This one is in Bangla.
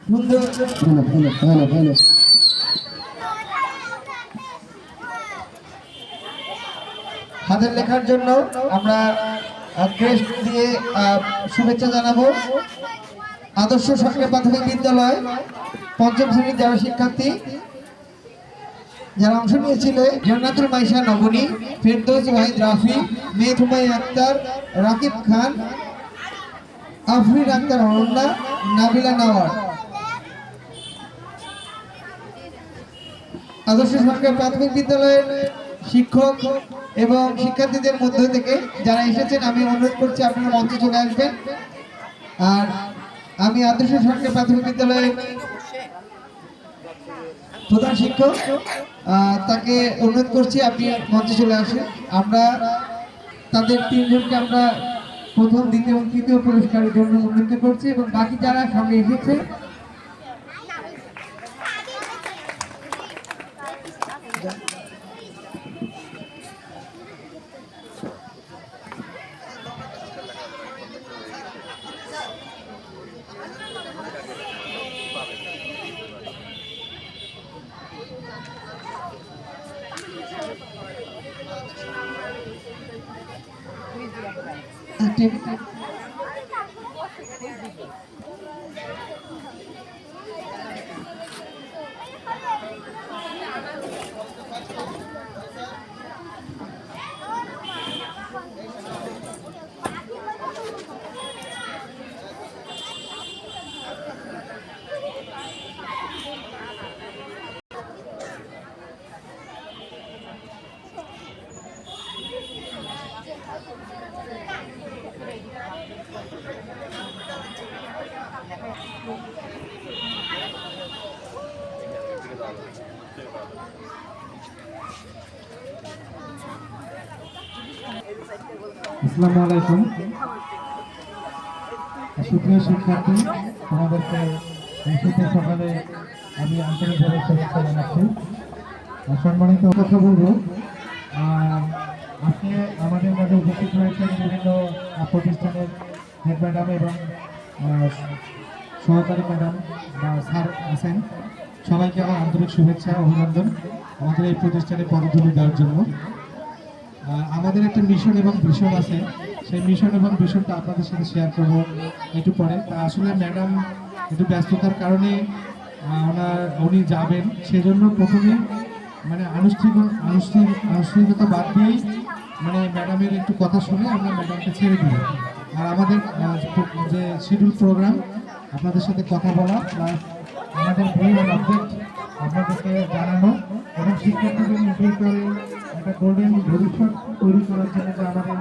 সুন্দর হাতের লেখার জন্য আমরা ক্রেস্ট দিয়ে শুভেচ্ছা জানাবো। আদর্শ সরকারি প্রাথমিক বিদ্যালয় পঞ্চম শ্রেণীর যারা শিক্ষার্থী যারা অংশ নিয়েছিল, জান্নাতুল মাইশা নবনী, ফেরদৌস ওয়াহিদ রাফি, মেয়ে হুমায়ুন আক্তার, রাকিব খান, আফরিন আক্তার অরণ্যা, নাবিলা নাওয়ার। আদর্শ সরকারি প্রাথমিক বিদ্যালয়ের শিক্ষক এবং শিক্ষার্থীদের মধ্য থেকে যারা এসেছেন আমি অনুরোধ করছি আপনারা মঞ্চে চলে আসবেন। আর আমি আদর্শ সরকারি প্রাথমিক বিদ্যালয়ের প্রধান শিক্ষক তাকে অনুরোধ করছি আপনি মঞ্চে চলে আসুন। আমরা তাদের তিনজনকে আমরা প্রথম, দ্বিতীয় এবং তৃতীয় পুরস্কারের জন্য উন্নীত করছি এবং বাকি যারা সঙ্গে এসেছে আসসালামু আলাইকুম। সুপ্রিয় শিক্ষার্থী, তোমাদেরকে সকালে আমি আন্তরিকভাবে শুভেচ্ছা জানাচ্ছি। সম্মানিত কথা বলবো, আজকে আমাদের মাঝে উপস্থিত হয়েছেন বিভিন্ন প্রতিষ্ঠানের হেড ম্যাডাম এবং সহকারী ম্যাডাম বা স্যার আছেন। সবাইকে আমার আন্তরিক শুভেচ্ছা অভিনন্দন আমাদের এই প্রতিষ্ঠানে পদধূলি দেওয়ার জন্য। আমাদের একটা মিশন এবং ভিশন আছে, সেই মিশন এবং ভিশনটা আপনাদের সাথে শেয়ার করবো একটু পরে। তা আসলে ম্যাডাম একটু ব্যস্ততার কারণে উনি যাবেন, সেজন্য প্রথমে মানে আনুষ্ঠানিকতা বাদ দিয়েই মানে ম্যাডামের একটু কথা শুনে আমরা ম্যাডামকে ছেড়ে দিই। আর আমাদের যে শিডিউল প্রোগ্রাম আপনাদের সাথে কথা বলা প্লাস আমাদের ভিউ অ্যান্ড অবজেক্ট আপনাদেরকে জানানো এবং শিক্ষার্থীদের নির্ভর করে একটা গোল্ডেন ভবিষ্যৎ তৈরি করার জন্য যে আমাদের